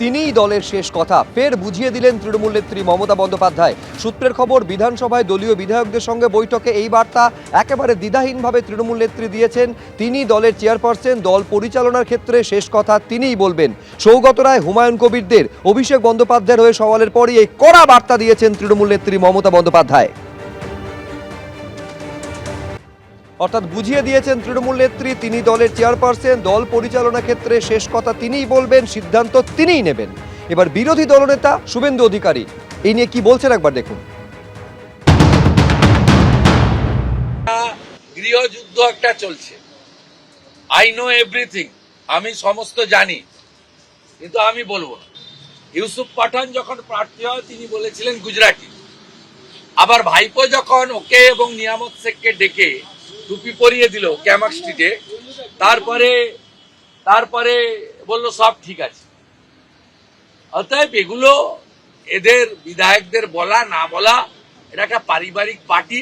তিনিই দলের শেষ কথা ফের বুঝিয়ে দিলেন তৃণমূল নেত্রী মমতা বন্দ্যোপাধ্যায়। সূত্রের খবর, বিধানসভায় দলীয় বিধায়কদের সঙ্গে বৈঠকে এই বার্তা একেবারে দ্বিধাহীনভাবে তৃণমূল নেত্রী দিয়েছেন। তিনি দলের চেয়ারপারসন, দল পরিচালনার ক্ষেত্রে শেষ কথা তিনিই বলবেন। সৌগত রায়, হুমায়ুন কবিরদের, অভিষেক বন্দ্যোপাধ্যায়ের হয়ে সওয়ালের পরই এই কড়া বার্তা দিয়েছেন তৃণমূল নেত্রী মমতা বন্দ্যোপাধ্যায়। অর্থাৎ বুঝিয়ে দিয়েছেন তৃণমূল নেত্রী তিনি দলের চেয়ারপারসন, দল পরিচালনা ক্ষেত্রে শেষ কথা তিনিই বলবেন, সিদ্ধান্ত তিনিই নেবেন। এবার বিরোধী দলনেতা শুভেন্দু অধিকারী এই নিয়ে কি বলছেন একবার দেখুন। গৃহযুদ্ধ একটা চলছে, আই নো এভরিথিং, আমি সমস্ত জানি, কিন্তু আমি বলবো না। ইউসুফ পাঠান যখন প্রার্থী হয় তিনি বলেছিলেন গুজরাটি, আবার ভাইপো যখন ওকে এবং নিয়ামত শেখকে ডেকে টুপি পরিয়ে দিল ক্যামাক স্ট্রিটে, তারপরে বলল সব ঠিক আছে। অতএব এগুলো এদের বিধায়কদের বলা না বলা, এটা একটা পারিবারিক পার্টি,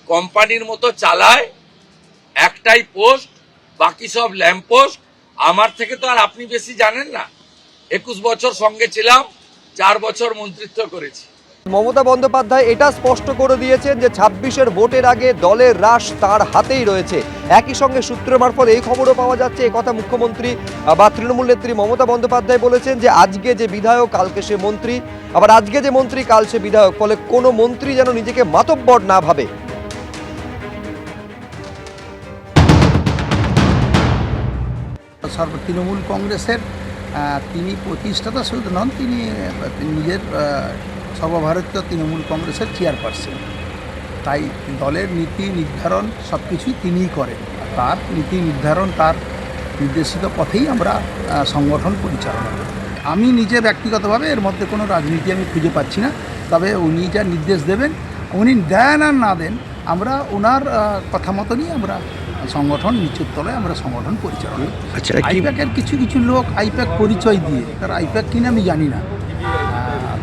কোম্পানির মতো চালায়, একটাই পোস্ট, বাকি সব ল্যাম্প পোস্ট। আমার থেকে তো আর আপনি বেশি জানেন না। 21 বছর সঙ্গে ছিলাম, 4 বছর মন্ত্রিত্ব করেছি। মমতা বন্দ্যোপাধ্যায় এটা স্পষ্ট করে দিয়েছেন যে 26-এর ভোটের আগে দলের রাশ তার হাতেই রয়েছে। একই সঙ্গে সূত্র মারফত এই খবরও পাওয়া যাচ্ছে, একথা মুখ্যমন্ত্রী বা তৃণমূল নেত্রী মমতা বন্দ্যোপাধ্যায় বলেছেন যে আজকে যে বিধায়ক কালকে সে মন্ত্রী, আবার আজকে যে মন্ত্রী কাল সে বিধায়ক, ফলে কোনো মন্ত্রী যেন নিজেকে মাতব্বর না ভাবে। তৃণমূল কংগ্রেসের তিনি প্রতিষ্ঠাতা শুধু নন, তিনি নিজের সর্বভারতীয় তৃণমূল কংগ্রেসের চেয়ারপারসন। তাই দলের নীতি নির্ধারণ সব কিছুই তিনিই করেন। তার নীতি নির্ধারণ, তার নির্দেশিত পথেই আমরা সংগঠন পরিচালনা করি। আমি নিজে ব্যক্তিগতভাবে এর মধ্যে কোনো রাজনীতি আমি খুঁজে পাচ্ছি না। তবে উনি যা নির্দেশ দেবেন, উনি দেন আর না দেন, আমরা ওনার কথা মতনই আমরা সংগঠন নিচের তলায় আমরা সংগঠন পরিচালনা করি। আচ্ছা, আইপ্যাকের কিছু লোক আইপ্যাক পরিচয় দিয়ে, তারা আইপ্যাক কিনা আমি জানি না,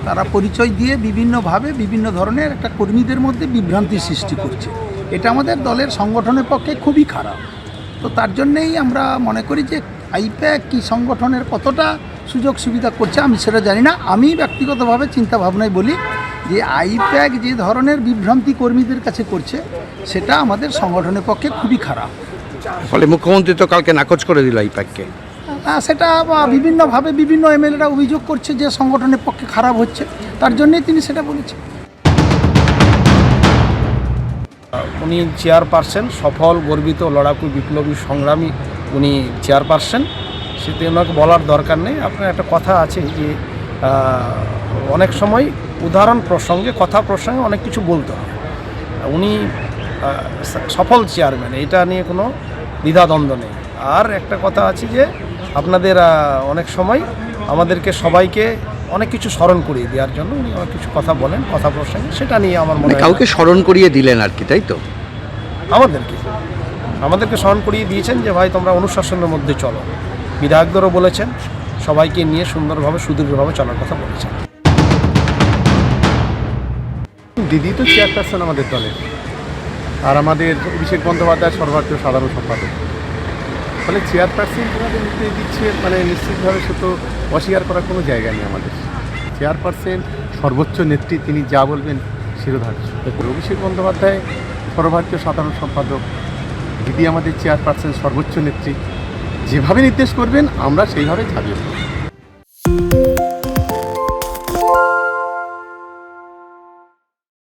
তারা পরিচয় দিয়ে বিভিন্নভাবে বিভিন্ন ধরনের একটা কর্মীদের মধ্যে বিভ্রান্তি সৃষ্টি করছে। এটা আমাদের দলের সংগঠনের পক্ষে খুবই খারাপ। তো তার জন্যেই আমরা মনে করি যে আইপ্যাক কি সংগঠনের কতটা সুযোগ সুবিধা করছে আমি সেটা জানি না। আমি ব্যক্তিগতভাবে চিন্তা ভাবনায় বলি যে আইপ্যাক যে ধরনের বিভ্রান্তি কর্মীদের কাছে করছে সেটা আমাদের সংগঠনের পক্ষে খুবই খারাপ। ফলে মুখ্যমন্ত্রী তো কালকে নাকচ করে দিল আইপ্যাককে। সেটা বিভিন্নভাবে বিভিন্ন এমএলএরা অভিযোগ করছে যে সংগঠনের পক্ষে খারাপ হচ্ছে, তার জন্যই তিনি সেটা বলেছেন। উনি চেয়ারপারসন, সফল, গর্বিত, লড়াকু, বিপ্লবী, সংগ্রামী উনি চেয়ারপারসন, সেটা ওনাকে বলার দরকার নেই। আপনার একটা কথা আছে যে অনেক সময় উদাহরণ প্রসঙ্গে, কথা প্রসঙ্গে অনেক কিছু বলতে হয়। উনি সফল চেয়ারম্যান, এটা নিয়ে কোনো দ্বিধাদ্বন্দ্ব নেই। আর একটা কথা আছে যে আপনাদের অনেক সময় আমাদেরকে সবাইকে অনেক কিছু স্মরণ করিয়ে দেওয়ার জন্য উনি অনেক কিছু কথা বলেন, কথা প্রসঙ্গে, সেটা নিয়ে আমার মনে হয় কাউকে স্মরণ করিয়ে দিলেন আর কি, তাই তো? আমাদেরকে স্মরণ করিয়ে দিয়েছেন যে ভাই তোমরা অনুশাসনের মধ্যে চলো। বিধায়কদেরও বলেছেন, সবাইকে নিয়ে সুন্দরভাবে সুদৃঢ়ভাবে চলার কথা বলেছেন। দিদি তো চেয়ারপারসন আমাদের দলের, আর আমাদের অভিষেক বন্দ্যোপাধ্যায় সর্বভারতীয় সাধারণ সম্পাদক। ফলে চেয়ারপারসন যেভাবে নিতে দিচ্ছে, মানে নিশ্চিতভাবে সে তো অস্বীকার করার কোনো জায়গা নেই। আমাদের চেয়ারপারসন সর্বোচ্চ নেত্রী, তিনি যা বলবেন শিরোধার্য। অভিষেক বন্দ্যোপাধ্যায় সর্বভারতীয় সাধারণ সম্পাদক, দিদি আমাদের চেয়ারপারসন সর্বোচ্চ নেত্রী, যেভাবে নির্দেশ করবেন আমরা সেইভাবে ঝাঁপিয়ে পড়ব।